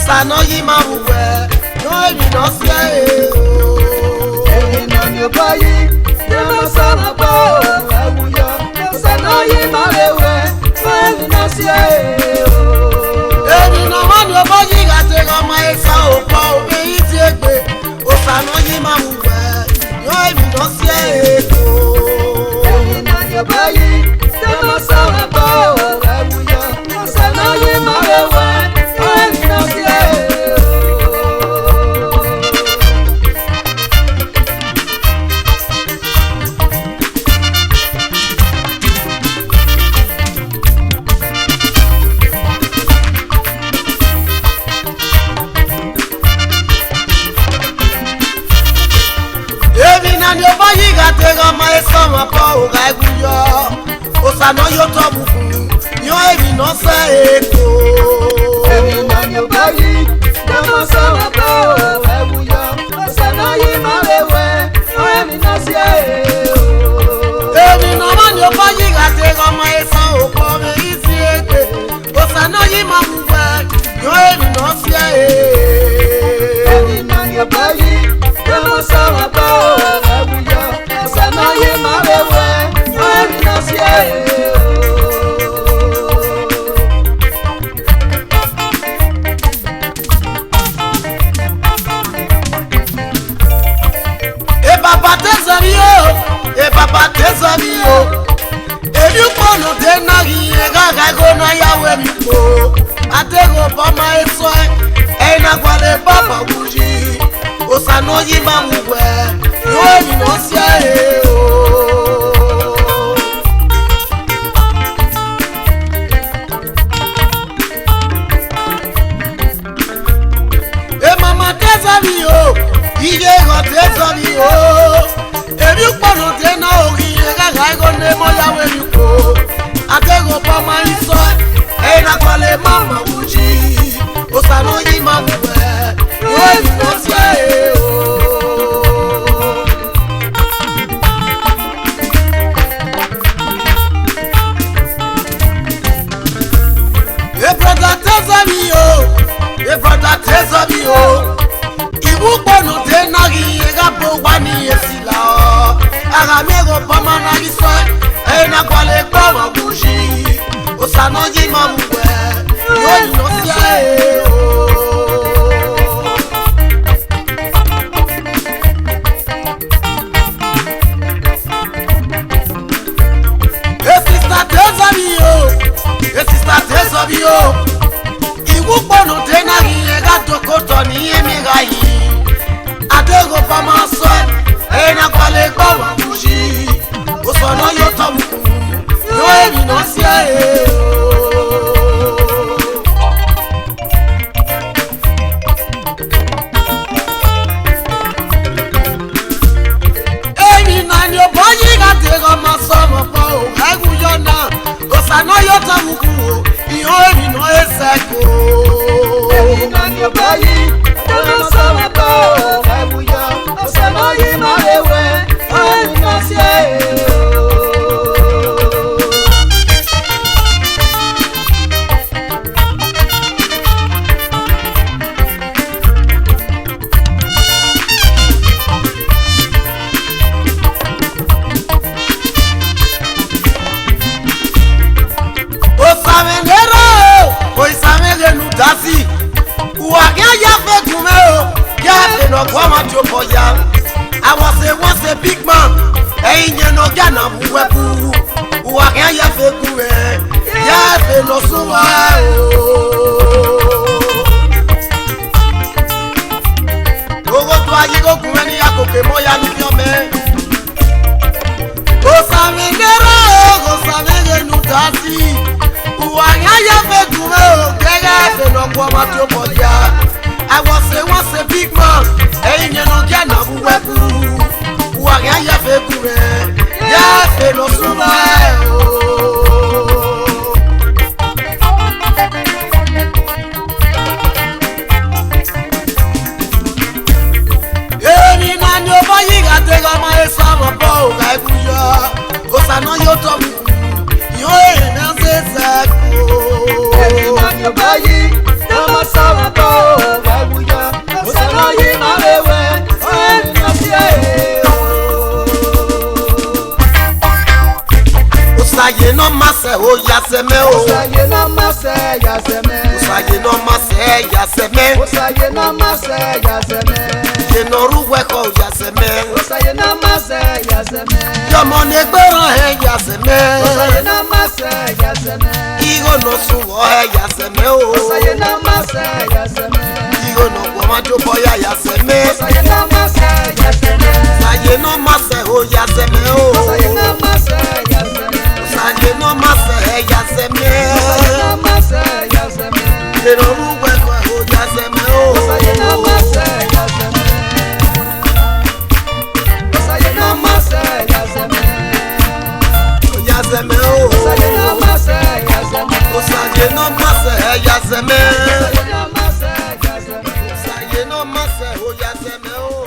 Osano yima uwe, no emi no sia Emi no mi bayi, demo sama ba awuyo. Osano yima ewe, no emi no sia Emi no mani obayi gate gama esa opa obe iti egbe. Osano yima uwe, no emi no sia Emi no mi bayi, demo sama ba awuyo. Osano yima ewe, no emi no sia Osano yo to buku yo emi no se eko Emi na mi bayi demo sama ba awuyo. Osano yima ewe, no emi no sia Emi no mani obayi gate gama esa opo me isi egbe Osano yima uwe yo emi no se Emi na mi bayi demo sama ba awuyo. Osano yima ewe, no emi no sia Papa Tesabio, if you follow the Nagi, I go na yawe mipo. I take up on my soil, and I call a Papa Wuji. Osano yima uwe, you ain't no say. Mama Tesabio, he got Tesabio. If you follow the Nagi, I go nemo yawe mipo. I take up on my soil, and I call a Mama Wuji. Osano yima uwe, you ain't no say. Brother Tesabio, ibu bono tenagi ega bogwani esila. Agamego pamana giswa, ena kwale kwa bushi. Osano yima muwe, yo no sia Sister Tesabio, Iwupono tenagi ega tokoto ni emigai. Adego pamaso, ena kwale kwa bushi. Osano yo tomuku, yo emi no sia Emi nani oboyi gatego masomo po, egu yona. Osano yo tomuku, yo emi no eseko. Emi na mi bayi demo sama ba awuyo. Osano yima ewe, no emi no sia Dasi, uagaya yaseme. Osaye na mase yaseme. Enoru weko yaseme. Osaye na mase yaseme. Yomo negbero yaseme. Osaye na mase yaseme. Igo no suwo yaseme o. Osaye na mase yaseme. Igo no womajo boya yaseme. Osaye na mase yaseme. Osaye no mase o yaseme o. Osaye na mase yaseme. Osaye no mase yaseme. Osaye na mase yaseme. Enoru weko yaseme o. Osaye na mase yaseme. Osaye na mase yaseme. Yaseme o. Osaye na mase yaseme. Osaye no mase yaseme. Osaye na mase yaseme. Osaye no mase o yaseme o.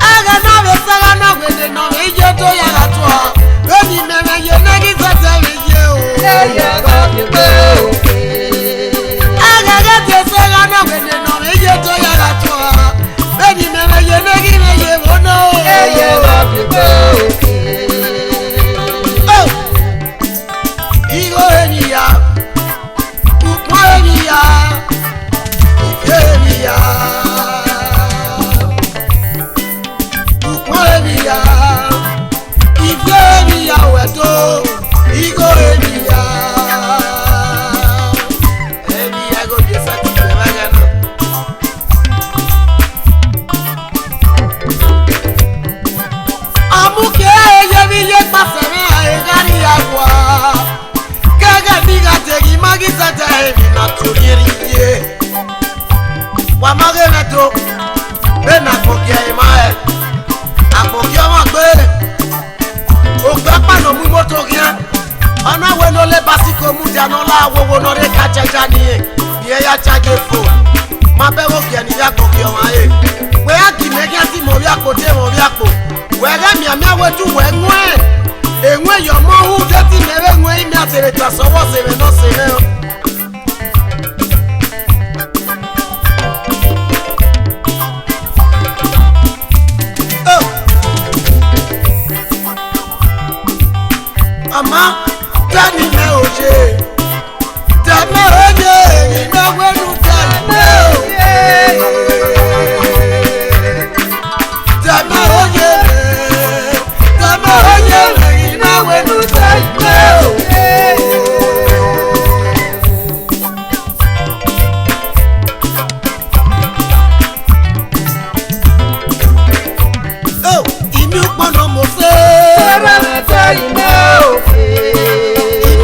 Agana be saga na wele no me je to ya la to. Eni me ma se me a gari agua. Gaga diga te magisa te na turirie. Wa magena to be na kokia emae. Akokia ma gbe. O gba pa no mu moto gian. Ona we no le basiko mu jano la wo no re ka chacha ni e. Ye ya charge phone. Ma be wo kia ni ya kokia ma e. We a ki me kia ti mo bi akote mo bi ako. We ga mi amia we tu we nwe. Enwe yo mo hu de ti nere nwe mi atere ta so wo se me no se me o. Ama tani me oje. Tani oje ni na wenu tani me oje. Tani oje. Tani oje ni na wenu tani me oje. Oh, imi upono mo se. Sara me tani me oje.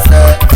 Say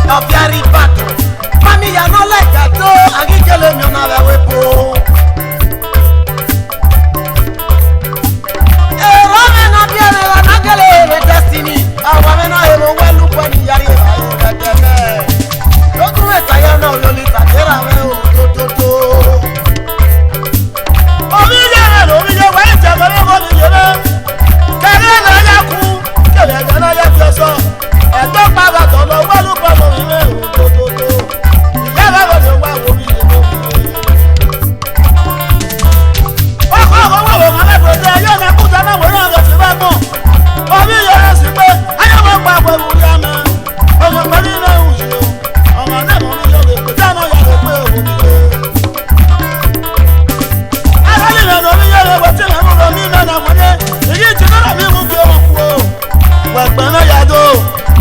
Obiari Bato, famille no le gato, agikele mi ona we wepo. Rome na biere na gele we destiny, awame na ero welu kwani yari ba teme. Loku we taya na ololi takera we o to. Omi je we se gore go mi je. Kere na ya ku, kere na ya fioso. Eto pa ga to lo welu pa lo mi le o to. Iya ba go wa wo mi le mo. Wa ma le go de yo na ku ta na wo na go ti ba gbon. Omi yo si pe, ayo mo pa po bu ya na. Omo pa ni na u ji o. Omo na mo mi yo le pe ta no ya le pe o mi le. Ara ni na no mi yo le wo ti na mo ro mi na na mo ne. Igi ti na mi mu bi o mo ku o. Wa gbe na ya do.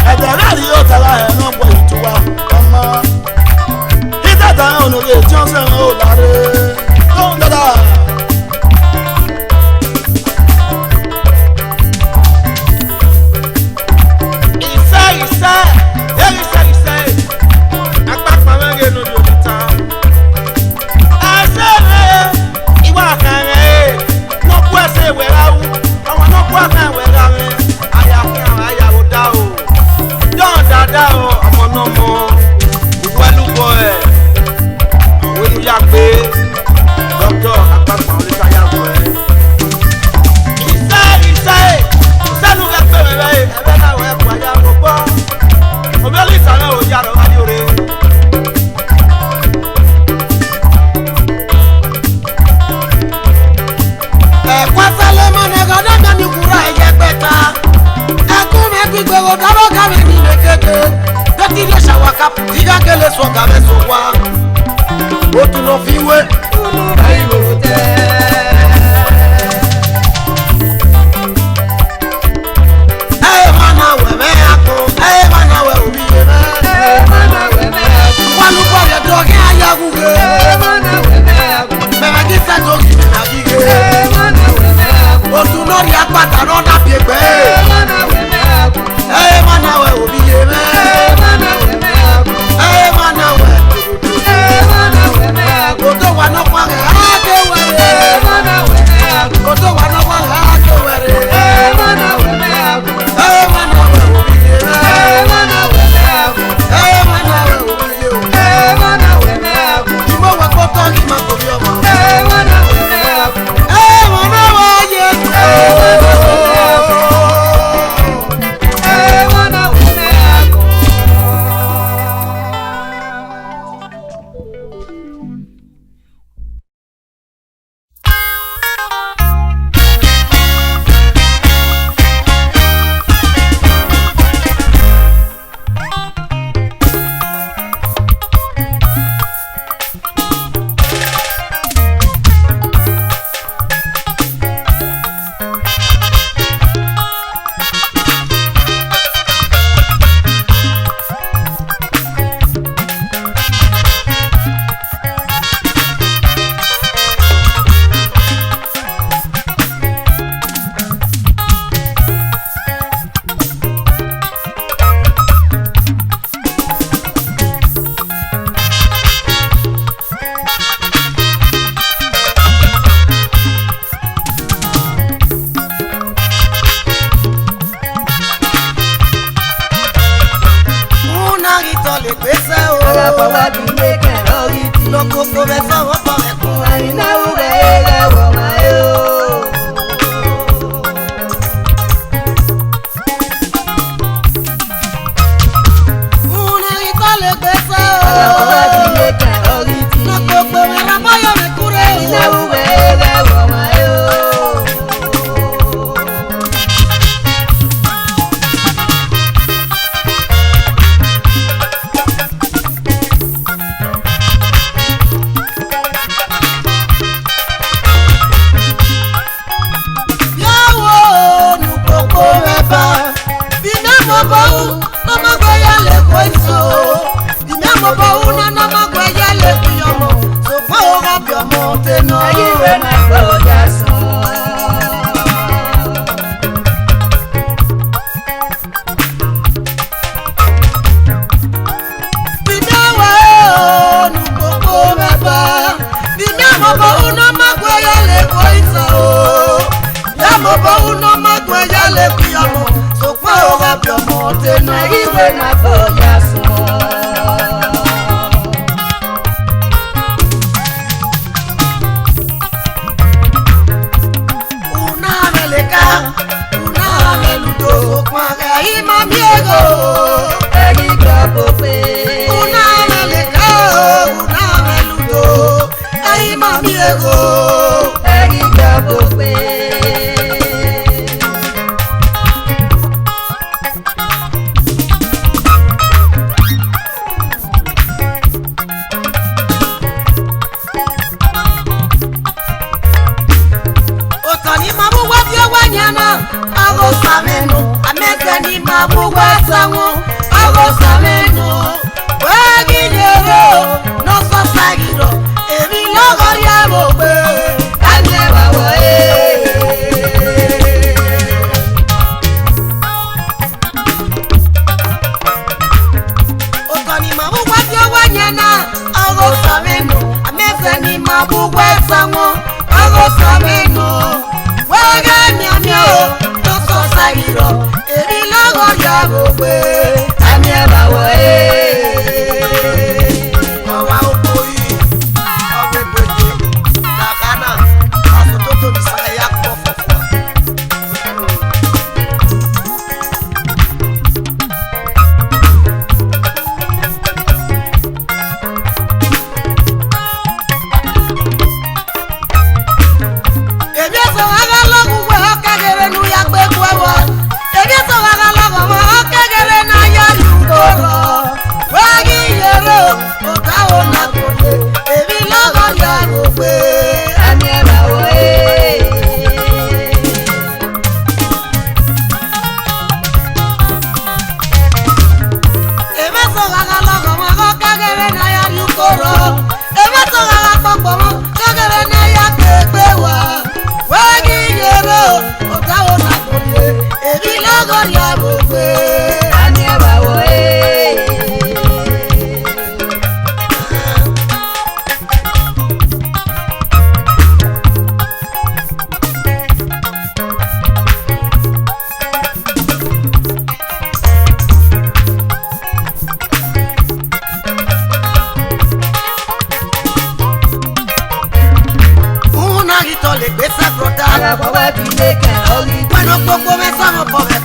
Ẹ̀dẹ̀ láàrin yóò tara ẹ̀ náà bọ̀ ìtura ọmọ. Ìtàtà ọ̀nà òye tí wọ́n sẹ́yìn ó láre tó ń dada. Ìṣe, apápá mẹ́rin ló lò níta. Ẹsẹ̀ rẹ̀ ìwà àkàrẹ̀ ẹ̀ nọ́kú ẹsẹ̀ ìwẹ̀rẹ̀ awú, ọmọ nọ́kú àkàrẹ̀ ìwẹ̀rẹ̀ rẹ̀ ayàwó dá o. Dada o ọmọ náà mọ ìwẹ́lúbọ ẹ̀ àwọn ènìyàn yà pé dọ́kítọ̀ àpapọ̀ oníṣàyàwó ẹ̀. Ìṣẹ́nu rẹ̀ pé rẹ̀ ẹ̀rẹ́ náà wẹ̀ pọ̀ àyàwó gbọ́ òbẹ́lú ìsàlẹ̀ ò yàrá wájú rẹ̀. Ẹ̀kọ́ sálẹ̀ mọ́ ní ẹ̀kọ́ náà mẹ́ni kúrò ẹ̀yẹ pẹ́ta ẹ̀kún mẹ́gbí gbogbo dábọ́ kàwé ní lékeke dọ́tí ló ṣàwákà dígá kele sọ kàwé sọ wá ó tún lọ fi wé. Ẹ máa na wẹ̀ mẹ́ àkó ẹ máa na wẹ̀ òbí yẹn mẹ́. Wọ́n lù bọ̀ lẹ̀ dọ́gẹ́ ayáwúre. Bẹ̀rẹ̀ kí sẹ́tọ̀ kì í nà kíkẹ́. Ó tún lórí apáta náà dàbí ẹgbẹ́. Hey manawe obiye me. Hey manawe. Oto wa no kwa ake were. Oto wa no kwa ake were. Hey manawe obiye me. Hey manawe obiye me. Imo wa koto ki ma ko bi omo. Hey manawe ye. uno magwe ya le piamo so kwa oga piamo te na iwe na boya so una meludo so kwa ga ima miego eri gabope una meludo ima miego eri gabope Sameno, amekani mabuwa sango, ago sameno, wagijero, no sosagiro, ebi logo ya bobe, anye bawe. Otani mabuwa tiawa nyana, ago sameno, amekani mabuwa sango, ago sameno, waganyamyo. Sagiro, ebi logo ya gobe, ami abawo Mama okoi, awe bete, nakana, asototo bisaya ya kofofo. Ebi so aga logo we okagere nu ya gbe kuewo. Bueno, poco me estamos por el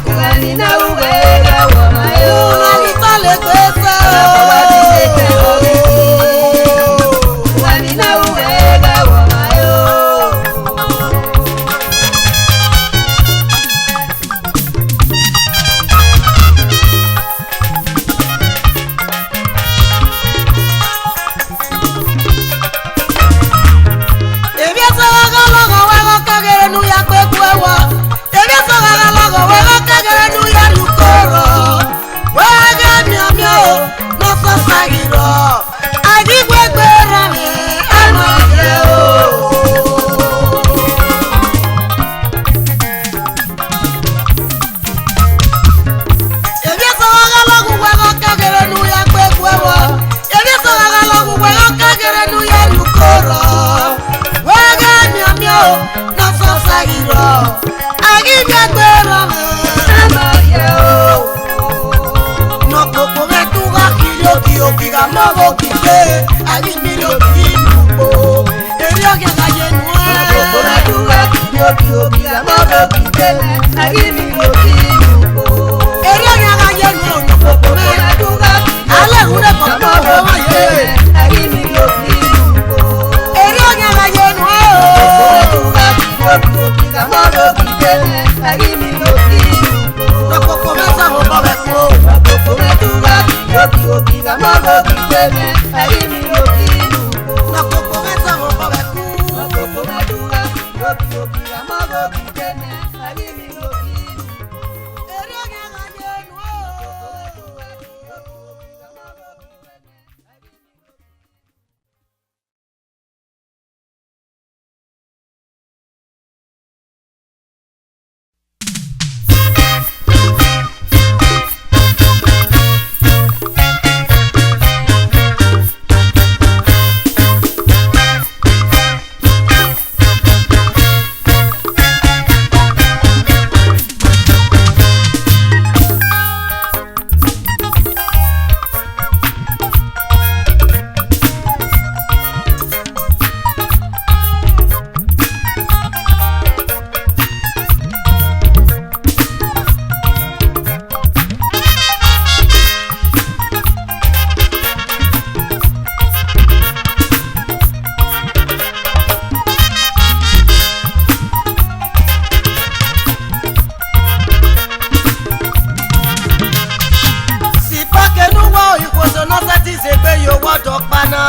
piana.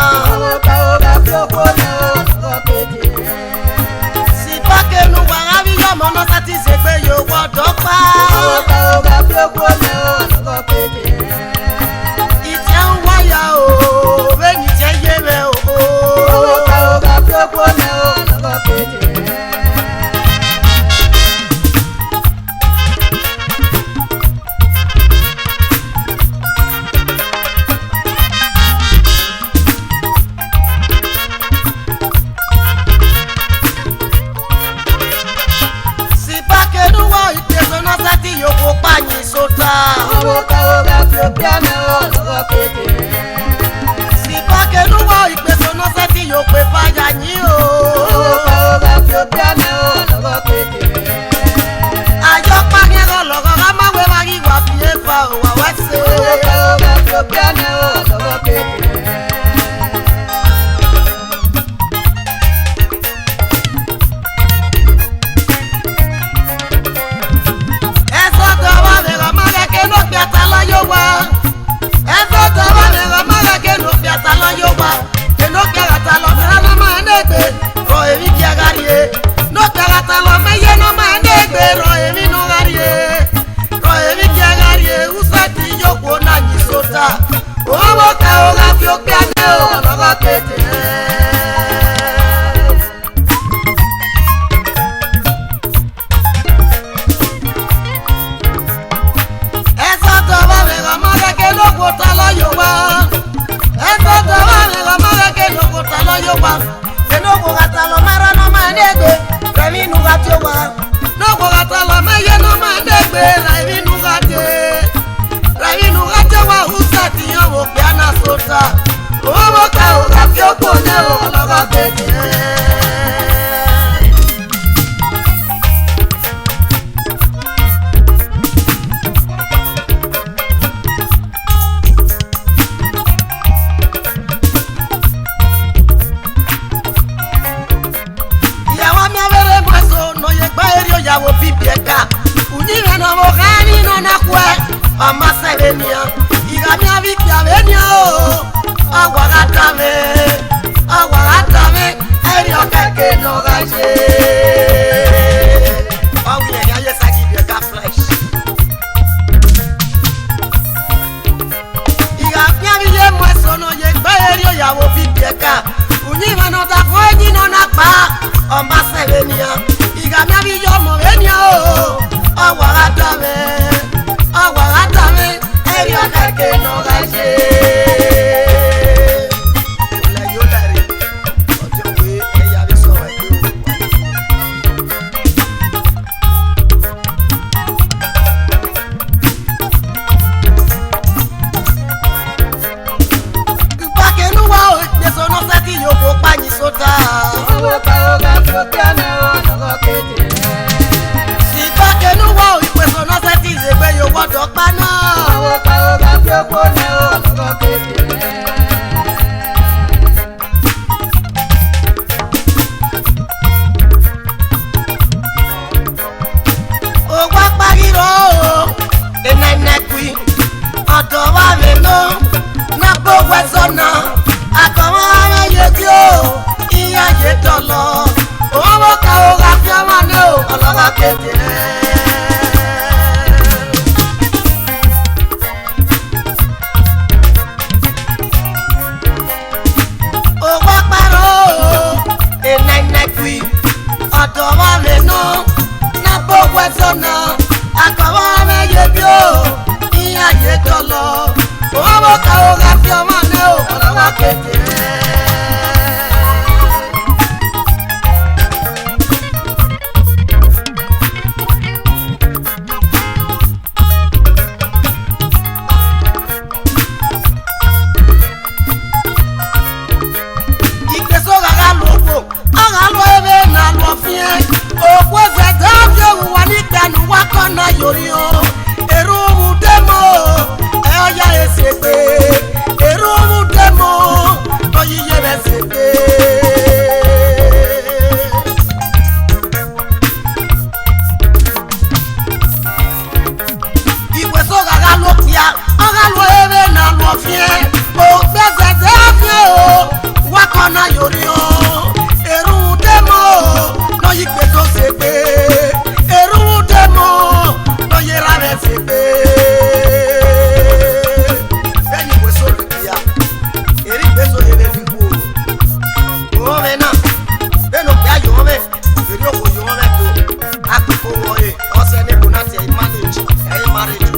Oka oga fioko ne o kete. Si pas que nous voilà vivre mon satisfait que yo gbọ́dọ̀ pa. Oka oga fioko ne o kete. Ìtẹ́ ń wáyà o, bẹ́ẹ̀ni tẹ́ yé mẹ́ o. Oka oga fioko ne o kete. Yoko panyi sota. Oka oga fioko ne o kete. Si pas que nous voit ipeso no se ti yo pe falla ni o. Oka oga fioko ne o kete. Ayo panye go logo gama we bagi wa pie fa o wa wese. Oka oga fioko ne o kete. Ọ̀gá lu ebe na lu ọ̀fíẹ́, ògbẹ́sẹ̀ tẹ́ ọ̀fíẹ́ wakona yorio eru demo no yikpe to sepe eru demo no yera me sepe beni weso ya eri beso ebe fiku o me na beno pe ayo me eri o ko yo me ko akoko wo e o se ni ko na ti manage e marriage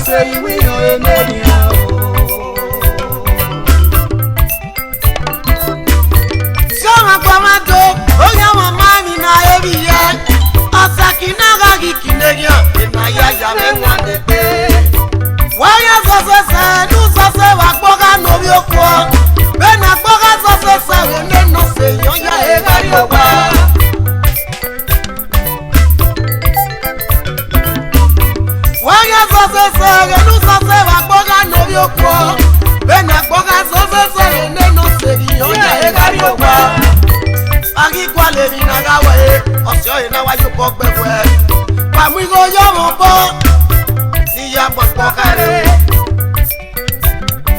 say we are in the Sama kwamado, oya mama mi na ebiye. Asaki na gagi kinegya, ina ya me ngande pe. Waya sose nu sose wakboga no bioko. Bena boga sose wene no se yoya e gari oba. Waya sose nu sose wakboga no bioko. Bena boga sose wene no se yoya e gari oba. Agi kwale mi na gawe, osyo ina wa yo pogbewe. Pa mi go yo mo bo, ni ya mo pokare.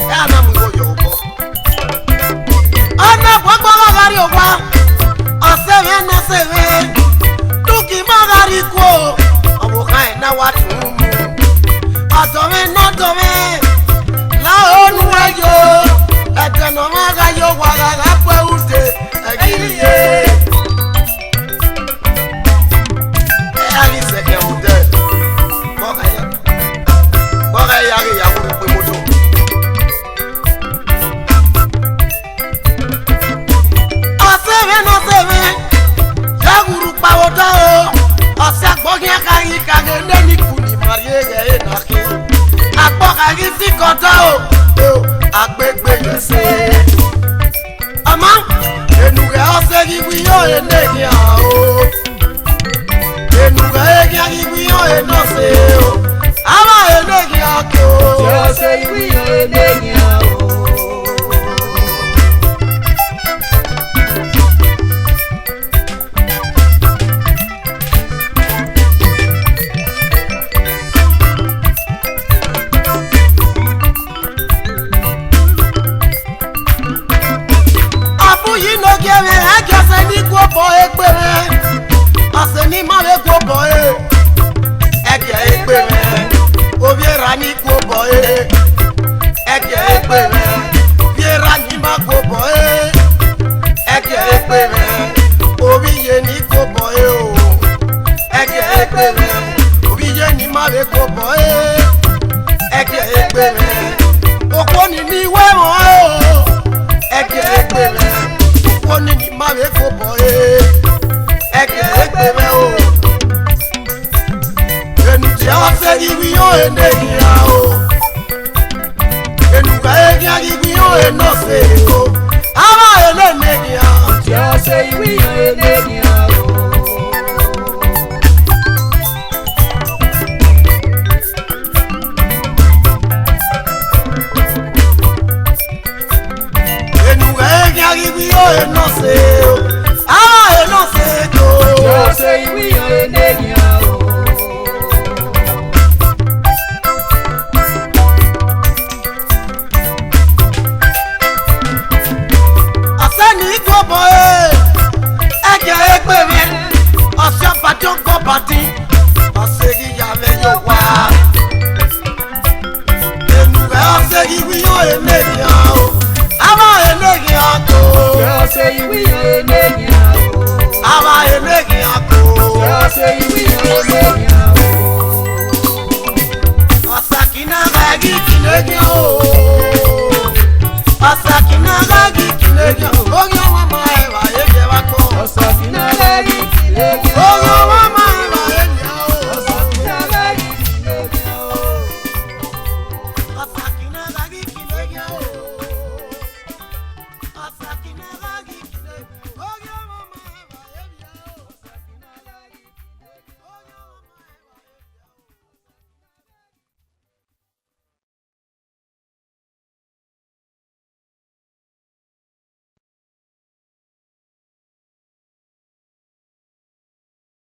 Ya na mi go yo bo. Ana gbogbo gari owa, ose me no se we. Tuki ma gari ko, obo kai na wa tumu. Atome no tome, la onu ayo, eteno ma ga yo wa ga pe ute. Agiliye Alice ke ude Boga ya ya ko pe moto Aseme no seme Ya guru pa oda o Asa gbogia kan yi kan ne ni kuni marie ge na ki Agboga gi si kota o agbegbe yese Ama enuge osegi wiyo enegi o enuge egi wiyo enose o ama enegi ako osegi wiyo enegi o Aseni ma le go boy ege egbe me obiera ni go boy ege egbe me obiera ni ma go boy ege egbe me obiye ni go boy o ege egbe me obiye ni ma le go boy ege egbe me okoni ni we mo o ege egbe me okoni ni ma le go boy Egbe o enu ti a se ibi yo enegi a o enu ga ibi yo eno se o ama enegi a ti a se ibi yo enegi a o enu ga ibi yo eno se o ama eno se o say we are enegi o Asani go boy ege egbe mi osyo patio go bati osegi ya me yo wa enuwe osegi wi yo enegi o ama enegi o to say we are enegi o ama enegi o say we are enegi o Asakina gagi kinegi o Asakina gagi kinegi o Ogyo mama ewa ege wako Asakina gagi kinegi